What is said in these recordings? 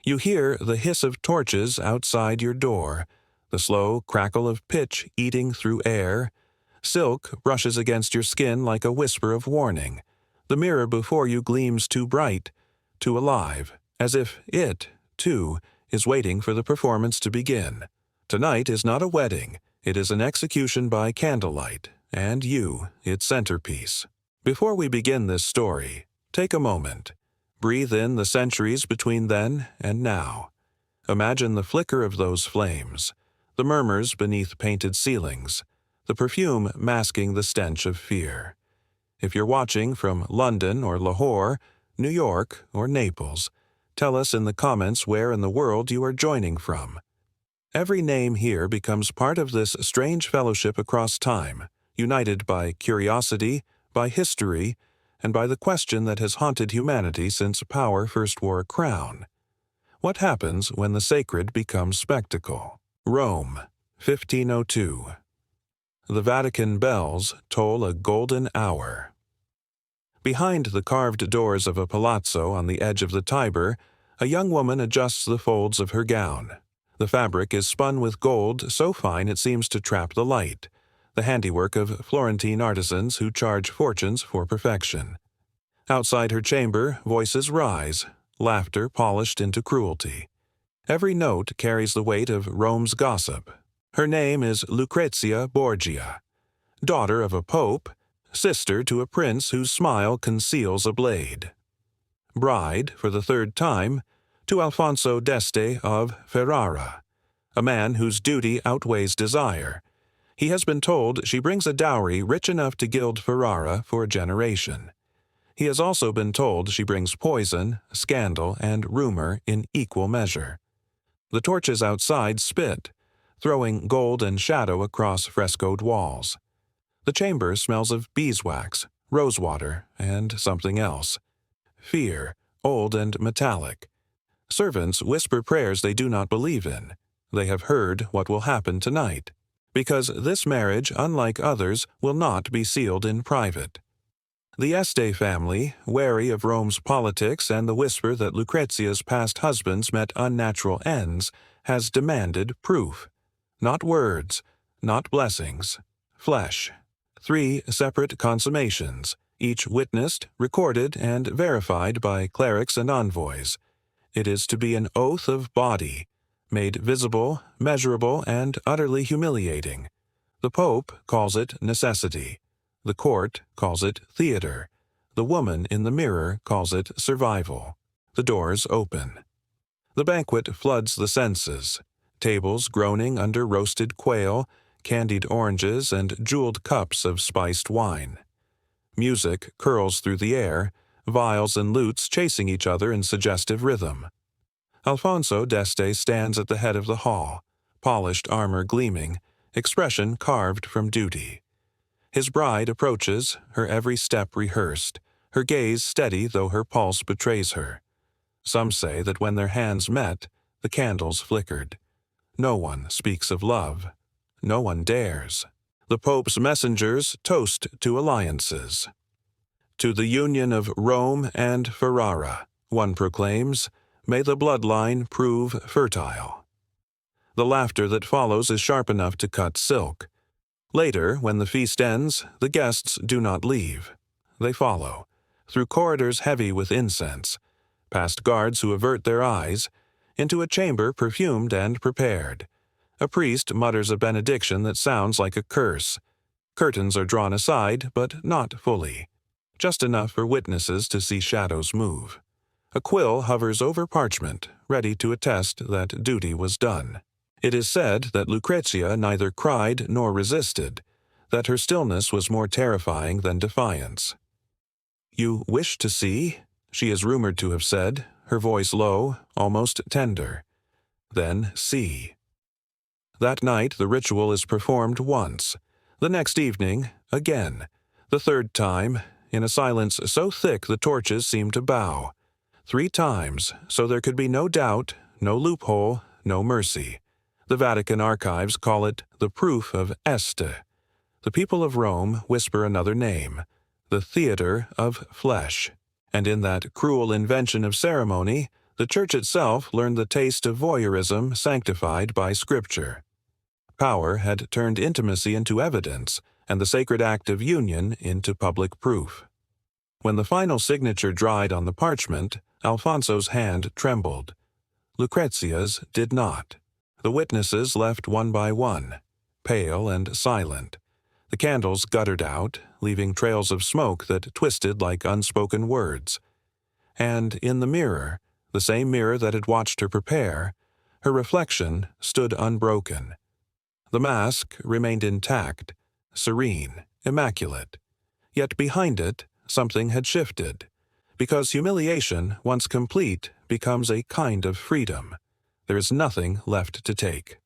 You hear the hiss of torches outside your door, the slow crackle of pitch eating through air. Silk brushes against your skin like a whisper of warning. The mirror before you gleams too bright, too alive, as if it, too, is waiting for the performance to begin. Tonight is not a wedding, it is an execution by candlelight, and you, its centerpiece. Before we begin this story, take a moment. Breathe in the centuries between then and now. Imagine the flicker of those flames, the murmurs beneath painted ceilings, the perfume masking the stench of fear. If you're watching from London or Lahore, New York or Naples, tell us in the comments where in the world you are joining from. Every name here becomes part of this strange fellowship across time, united by curiosity, by history, and by the question that has haunted humanity since power first wore a crown. What happens when the sacred becomes spectacle? Rome, 1502. The Vatican bells toll a golden hour. Behind the carved doors of a palazzo on the edge of the Tiber, a young woman adjusts the folds of her gown. The fabric is spun with gold so fine it seems to trap the light, the handiwork of Florentine artisans who charge fortunes for perfection. Outside her chamber, voices rise, laughter polished into cruelty. Every note carries the weight of Rome's gossip. Her name is Lucrezia Borgia, daughter of a pope, sister to a prince whose smile conceals a blade. Bride, for the third time, to Alfonso d'Este of Ferrara, a man whose duty outweighs desire. He has been told she brings a dowry rich enough to gild Ferrara for a generation. He has also been told she brings poison, scandal, and rumor in equal measure. The torches outside spit, throwing gold and shadow across frescoed walls. The chamber smells of beeswax, rosewater, and something else. Fear, old and metallic. Servants whisper prayers they do not believe in. They have heard what will happen tonight, because this marriage, unlike others, will not be sealed in private. The Este family, wary of Rome's politics and the whisper that Lucrezia's past husbands met unnatural ends, has demanded proof. Not words, not blessings, flesh. 3 separate consummations, each witnessed, recorded, and verified by clerics and envoys. It is to be an oath of body, made visible, measurable, and utterly humiliating. The Pope calls it necessity. The court calls it theater. The woman in the mirror calls it survival. The doors open. The banquet floods the senses. Tables groaning under roasted quail, candied oranges, and jeweled cups of spiced wine. Music curls through the air, viols and lutes chasing each other in suggestive rhythm. Alfonso d'Este stands at the head of the hall, polished armor gleaming, expression carved from duty. His bride approaches, her every step rehearsed, her gaze steady though her pulse betrays her. Some say that when their hands met, the candles flickered. No one speaks of love. No one dares. The Pope's messengers toast to alliances. To the union of Rome and Ferrara, one proclaims, may the bloodline prove fertile. The laughter that follows is sharp enough to cut silk. Later, when the feast ends, the guests do not leave. They follow, through corridors heavy with incense, past guards who avert their eyes, into a chamber perfumed and prepared. A priest mutters a benediction that sounds like a curse. Curtains are drawn aside, but not fully. Just enough for witnesses to see shadows move. A quill hovers over parchment, ready to attest that duty was done. It is said that Lucrezia neither cried nor resisted, that her stillness was more terrifying than defiance. "You wish to see?" she is rumored to have said, her voice low, almost tender. Then see. That night the ritual is performed once. The next evening, again. The third time, in a silence so thick the torches seem to bow. 3 times, so there could be no doubt, no loophole, no mercy. The Vatican archives call it the proof of Este. The people of Rome whisper another name, the theater of flesh. And in that cruel invention of ceremony, The Church itself learned the taste of voyeurism sanctified by Scripture. Power had turned intimacy into evidence, and the sacred act of union into public proof. When the final signature dried on the parchment, Alfonso's hand trembled. Lucrezia's did not. The witnesses left one by one, pale and silent. The candles guttered out, leaving trails of smoke that twisted like unspoken words. And in the mirror, the same mirror that had watched her prepare, her reflection stood unbroken. The mask remained intact, serene, immaculate. Yet behind it, something had shifted. Because humiliation, once complete, becomes a kind of freedom. There is nothing left to take.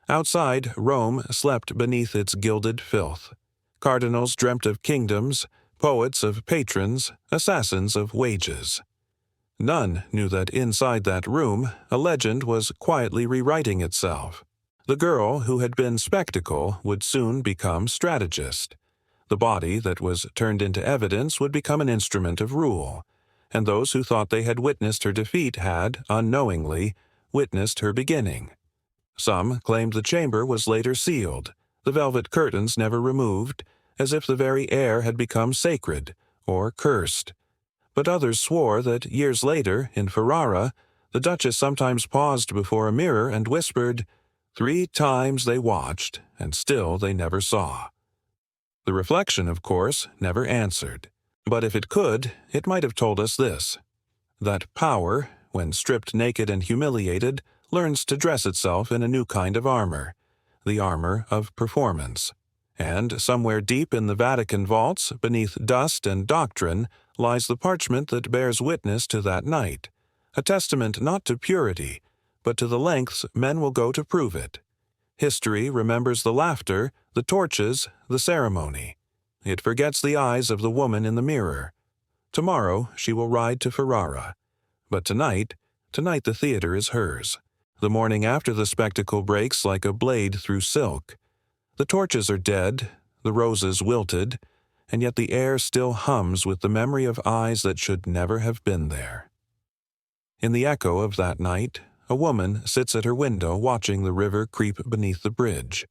Outside, Rome slept beneath its gilded filth. Cardinals dreamt of kingdoms, poets of patrons, assassins of wages. None knew that inside that room, a legend was quietly rewriting itself. The girl who had been spectacle would soon become strategist. The body that was turned into evidence would become an instrument of rule, and those who thought they had witnessed her defeat had, unknowingly, witnessed her beginning. Some claimed the chamber was later sealed, the velvet curtains never removed, as if the very air had become sacred or cursed. But others swore that years later, in Ferrara, the Duchess sometimes paused before a mirror and whispered, "3 times they watched, and still they never saw." The reflection, of course, never answered. But if it could, it might have told us this: that power, when stripped naked and humiliated, learns to dress itself in a new kind of armor, the armor of performance. And somewhere deep in the Vatican vaults, beneath dust and doctrine, lies the parchment that bears witness to that night, a testament not to purity, but to the lengths men will go to prove it. History remembers the laughter, the torches, the ceremony. It forgets the eyes of the woman in the mirror. Tomorrow she will ride to Ferrara. But tonight the theater is hers. The morning after the spectacle breaks like a blade through silk. The torches are dead, the roses wilted, and yet the air still hums with the memory of eyes that should never have been there. In the echo of that night, a woman sits at her window watching the river creep beneath the bridge.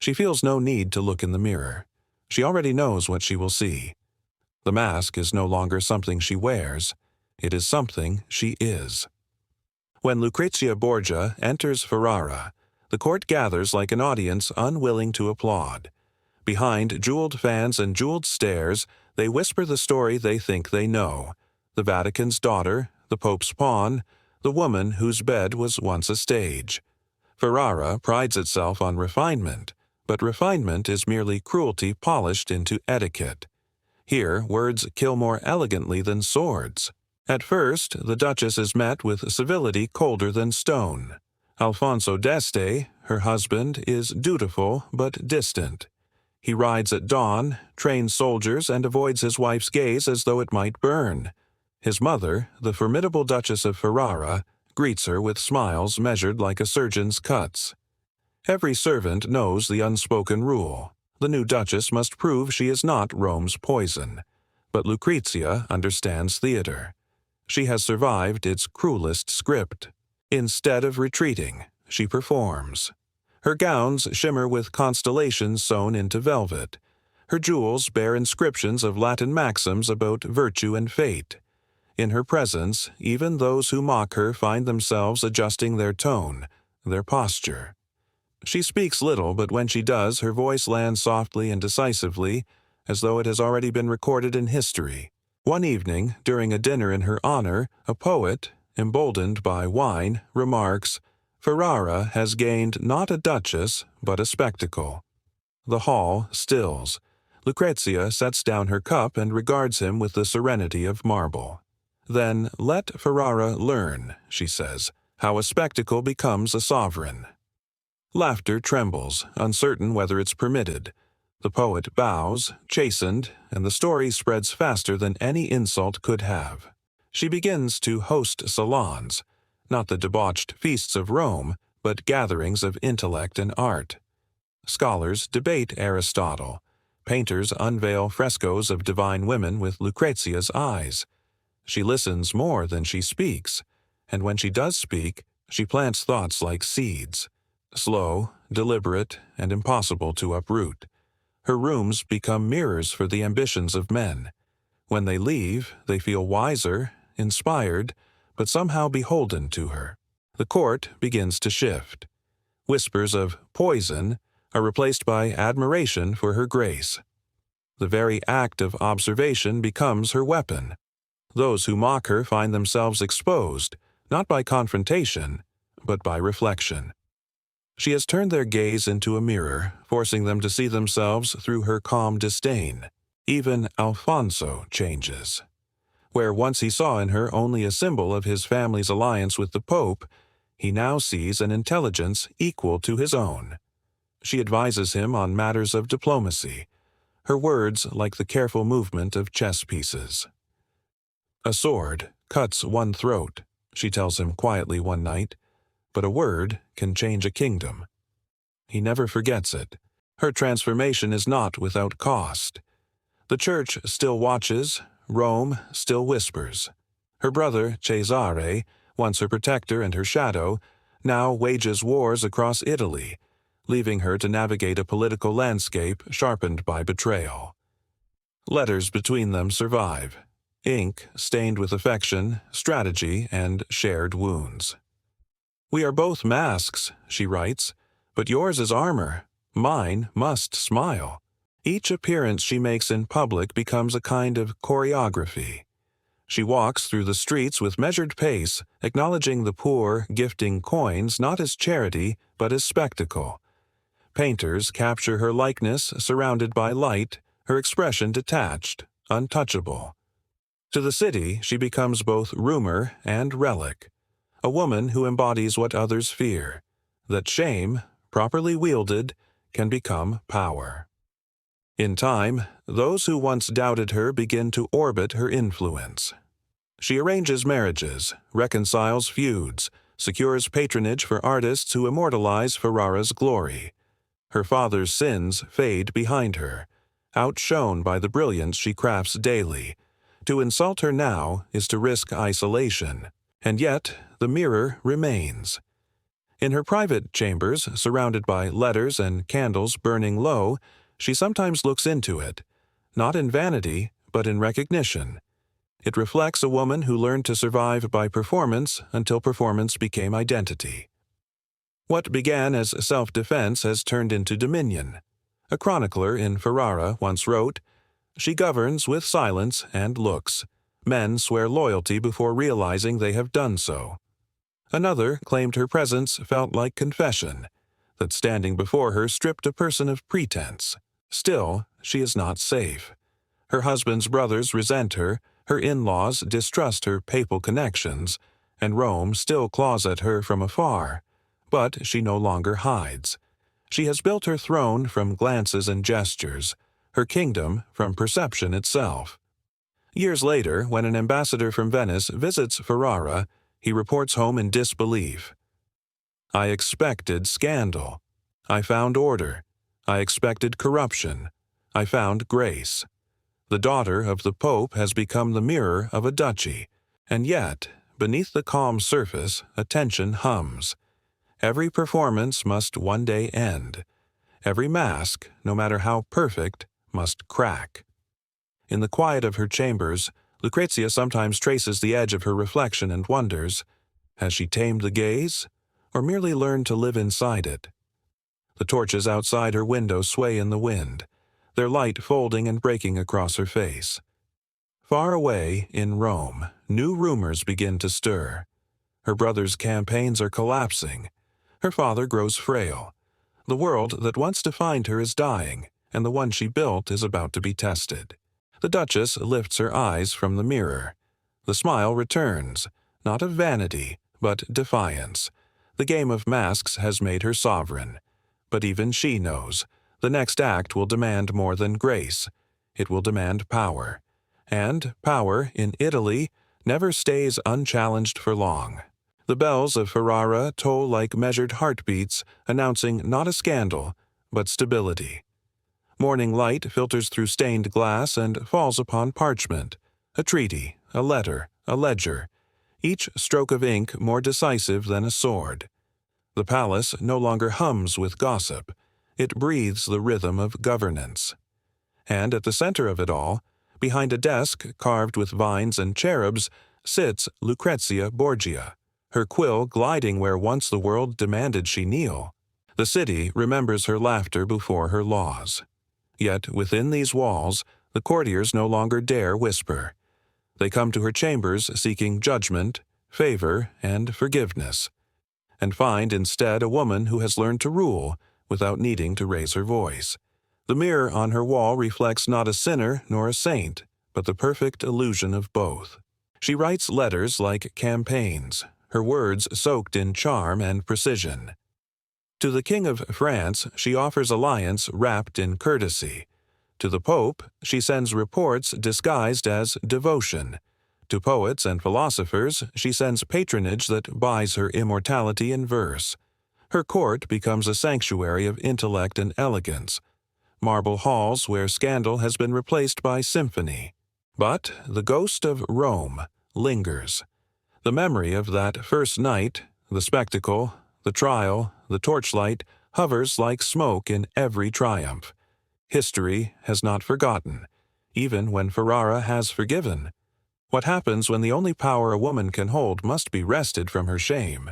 She feels no need to look in the mirror. She already knows what she will see. The mask is no longer something she wears. It is something she is. When Lucrezia Borgia enters Ferrara, the court gathers like an audience unwilling to applaud. Behind jeweled fans and jeweled stares, they whisper the story they think they know: the Vatican's daughter, the Pope's pawn, the woman whose bed was once a stage. Ferrara prides itself on refinement, but refinement is merely cruelty polished into etiquette. Here, words kill more elegantly than swords. At first, the Duchess is met with civility colder than stone. Alfonso d'Este, her husband, is dutiful but distant. He rides at dawn, trains soldiers, and avoids his wife's gaze as though it might burn. His mother, the formidable Duchess of Ferrara, greets her with smiles measured like a surgeon's cuts. Every servant knows the unspoken rule. The new Duchess must prove she is not Rome's poison. But Lucrezia understands theater. She has survived its cruelest script. Instead of retreating, she performs. Her gowns shimmer with constellations sewn into velvet. Her jewels bear inscriptions of Latin maxims about virtue and fate. In her presence, even those who mock her find themselves adjusting their tone, their posture. She speaks little, but when she does, her voice lands softly and decisively, as though it has already been recorded in history. One evening, during a dinner in her honor, a poet, emboldened by wine, remarks, "Ferrara has gained not a duchess, but a spectacle." The hall stills. Lucrezia sets down her cup and regards him with the serenity of marble. "Then let Ferrara learn," she says, "how a spectacle becomes a sovereign." Laughter trembles, uncertain whether it's permitted. The poet bows, chastened, and the story spreads faster than any insult could have. She begins to host salons, not the debauched feasts of Rome, but gatherings of intellect and art. Scholars debate Aristotle. Painters unveil frescoes of divine women with Lucrezia's eyes. She listens more than she speaks. and when she does speak, she plants thoughts like seeds, slow, deliberate, and impossible to uproot. Her rooms become mirrors for the ambitions of men. When they leave, they feel wiser, inspired, but somehow beholden to her. The court begins to shift. Whispers of poison are replaced by admiration for her grace. The very act of observation becomes her weapon. Those who mock her find themselves exposed, not by confrontation, but by reflection. She has turned their gaze into a mirror, forcing them to see themselves through her calm disdain. Even Alfonso changes. Where once he saw in her only a symbol of his family's alliance with the Pope, he now sees an intelligence equal to his own. She advises him on matters of diplomacy, her words like the careful movement of chess pieces. "A sword cuts one throat," she tells him quietly one night, "but a word can change a kingdom." He never forgets it. Her transformation is not without cost. The Church still watches, Rome still whispers. Her brother, Cesare, once her protector and her shadow, now wages wars across Italy, leaving her to navigate a political landscape sharpened by betrayal. Letters between them survive, ink stained with affection, strategy, and shared wounds. "We are both masks," she writes, "but yours is armor. Mine must smile." Each appearance she makes in public becomes a kind of choreography. She walks through the streets with measured pace, acknowledging the poor, gifting coins not as charity, but as spectacle. Painters capture her likeness surrounded by light, her expression detached, untouchable. To the city, she becomes both rumor and relic, a woman who embodies what others fear, that shame, properly wielded, can become power. In time, those who once doubted her begin to orbit her influence. She arranges marriages, reconciles feuds, secures patronage for artists who immortalize Ferrara's glory. Her father's sins fade behind her, outshone by the brilliance she crafts daily. To insult her now is to risk isolation, and yet the mirror remains. In her private chambers, surrounded by letters and candles burning low, she sometimes looks into it, not in vanity, but in recognition. It reflects a woman who learned to survive by performance until performance became identity. What began as self-defense has turned into dominion. A chronicler in Ferrara once wrote, "She governs with silence and looks. Men swear loyalty before realizing they have done so." Another claimed her presence felt like confession, that standing before her stripped a person of pretense. Still, she is not safe. Her husband's brothers resent her in-laws distrust her papal connections, and Rome still claws at her from afar. But she no longer hides. She has built her throne from glances and gestures, her kingdom from perception itself. Years later, when an ambassador from Venice visits Ferrara, he reports home in disbelief. "I expected scandal. I found order. I expected corruption. I found grace. The daughter of the Pope has become the mirror of a duchy, and yet, beneath the calm surface, a tension hums. Every performance must one day end. Every mask, no matter how perfect, must crack." In the quiet of her chambers, Lucrezia sometimes traces the edge of her reflection and wonders, has she tamed the gaze, or merely learned to live inside it? The torches outside her window sway in the wind, their light folding and breaking across her face. Far away, in Rome, new rumors begin to stir. Her brother's campaigns are collapsing. Her father grows frail. The world that once defined her is dying, and the one she built is about to be tested. The Duchess lifts her eyes from the mirror. The smile returns, not of vanity, but defiance. The game of masks has made her sovereign. But even she knows, the next act will demand more than grace. It will demand power. And power, in Italy, never stays unchallenged for long. The bells of Ferrara toll like measured heartbeats, announcing not a scandal, but stability. Morning light filters through stained glass and falls upon parchment. A treaty, a letter, a ledger. each stroke of ink more decisive than a sword. The palace no longer hums with gossip. It breathes the rhythm of governance. And at the center of it all, behind a desk carved with vines and cherubs, sits Lucrezia Borgia, her quill gliding where once the world demanded she kneel. The city remembers her laughter before her laws. Yet within these walls, the courtiers no longer dare whisper. They come to her chambers seeking judgment, favor, and forgiveness, and find instead a woman who has learned to rule without needing to raise her voice. The mirror on her wall reflects not a sinner nor a saint, but the perfect illusion of both. She writes letters like campaigns, her words soaked in charm and precision. To the King of France, she offers alliance wrapped in courtesy. To the Pope, she sends reports disguised as devotion. To poets and philosophers, she sends patronage that buys her immortality in verse. Her court becomes a sanctuary of intellect and elegance, marble halls where scandal has been replaced by symphony. But the ghost of Rome lingers. The memory of that first night, the spectacle, the trial, the torchlight, hovers like smoke in every triumph. History has not forgotten, even when Ferrara has forgiven. What happens when the only power a woman can hold must be wrested from her shame?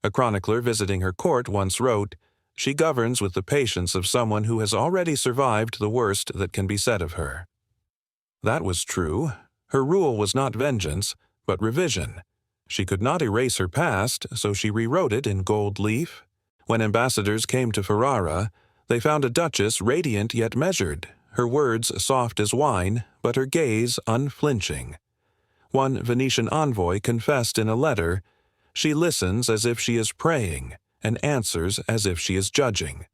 A chronicler visiting her court once wrote, "She governs with the patience of someone who has already survived the worst that can be said of her." That was true. Her rule was not vengeance, but revision. She could not erase her past, so she rewrote it in gold leaf. When ambassadors came to Ferrara, they found a duchess radiant yet measured, her words soft as wine, but her gaze unflinching. One Venetian envoy confessed in a letter, "She listens as if she is praying, and answers as if she is judging."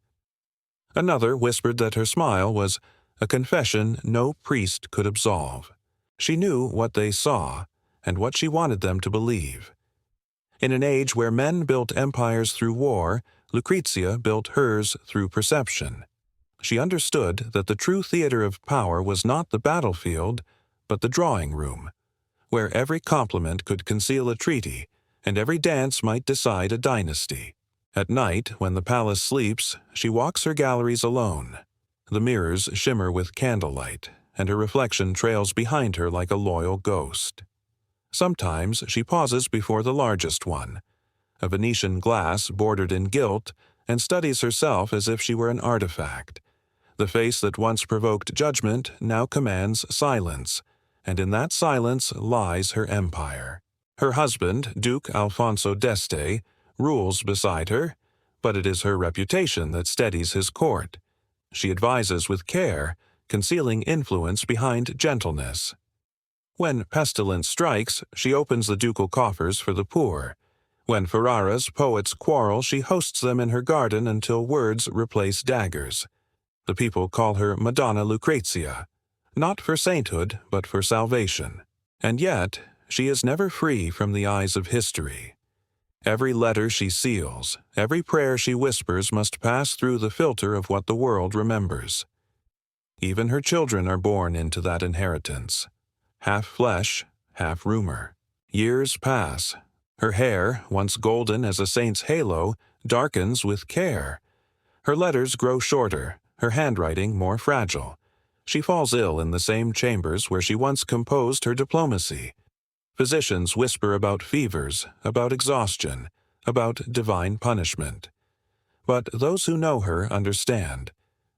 Another whispered that her smile was a confession no priest could absolve. She knew what they saw, and what she wanted them to believe. In an age where men built empires through war, Lucrezia built hers through perception. She understood that the true theater of power was not the battlefield, but the drawing room, where every compliment could conceal a treaty, and every dance might decide a dynasty. At night, when the palace sleeps, she walks her galleries alone. The mirrors shimmer with candlelight, and her reflection trails behind her like a loyal ghost. Sometimes she pauses before the largest one, a Venetian glass bordered in gilt, and studies herself as if she were an artifact. The face that once provoked judgment now commands silence, and in that silence lies her empire. Her husband, Duke Alfonso d'Este, rules beside her, but it is her reputation that steadies his court. She advises with care, concealing influence behind gentleness. When pestilence strikes, she opens the ducal coffers for the poor. When Ferrara's poets quarrel, she hosts them in her garden until words replace daggers. The people call her Madonna Lucrezia, not for sainthood, but for salvation. And yet, she is never free from the eyes of history. Every letter she seals, every prayer she whispers must pass through the filter of what the world remembers. Even her children are born into that inheritance. Half flesh, half rumor. Years pass. Her hair, once golden as a saint's halo, darkens with care. Her letters grow shorter, her handwriting more fragile. She falls ill in the same chambers where she once composed her diplomacy. Physicians whisper about fevers, about exhaustion, about divine punishment. But those who know her understand.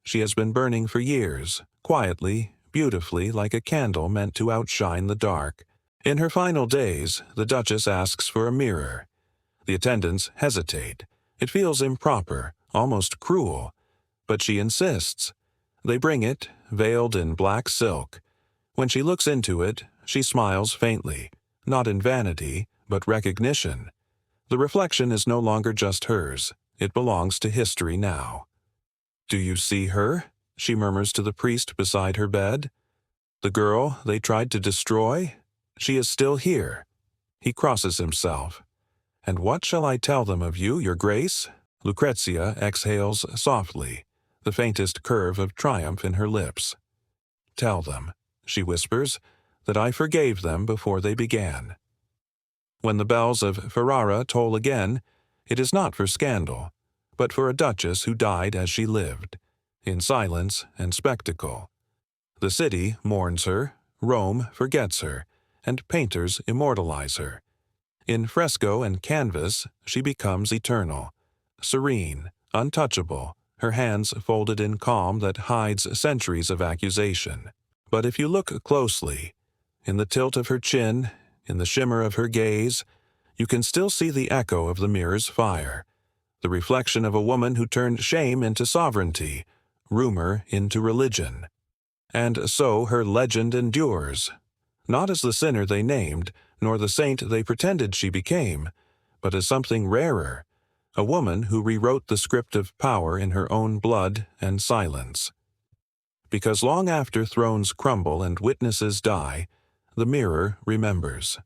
She has been burning for years, quietly, beautifully, like a candle meant to outshine the dark. In her final days, the Duchess asks for a mirror. The attendants hesitate. It feels improper, almost cruel. But she insists. They bring it, veiled in black silk. When she looks into it, she smiles faintly, not in vanity, but recognition. The reflection is no longer just hers. It belongs to history now. "Do you see her?" she murmurs to the priest beside her bed. "The girl they tried to destroy? She is still here." He crosses himself. "And what shall I tell them of you, your grace?" Lucrezia exhales softly, the faintest curve of triumph in her lips. "Tell them," she whispers, "that I forgave them before they began." When the bells of Ferrara toll again, it is not for scandal, but for a duchess who died as she lived, in silence and spectacle. The city mourns her, Rome forgets her, and painters immortalize her. In fresco and canvas, she becomes eternal, serene, untouchable, her hands folded in calm that hides centuries of accusation. But if you look closely, in the tilt of her chin, in the shimmer of her gaze, you can still see the echo of the mirror's fire, the reflection of a woman who turned shame into sovereignty, rumor into religion. And so her legend endures, not as the sinner they named, nor the saint they pretended she became, but as something rarer, a woman who rewrote the script of power in her own blood and silence. Because long after thrones crumble and witnesses die, the mirror remembers.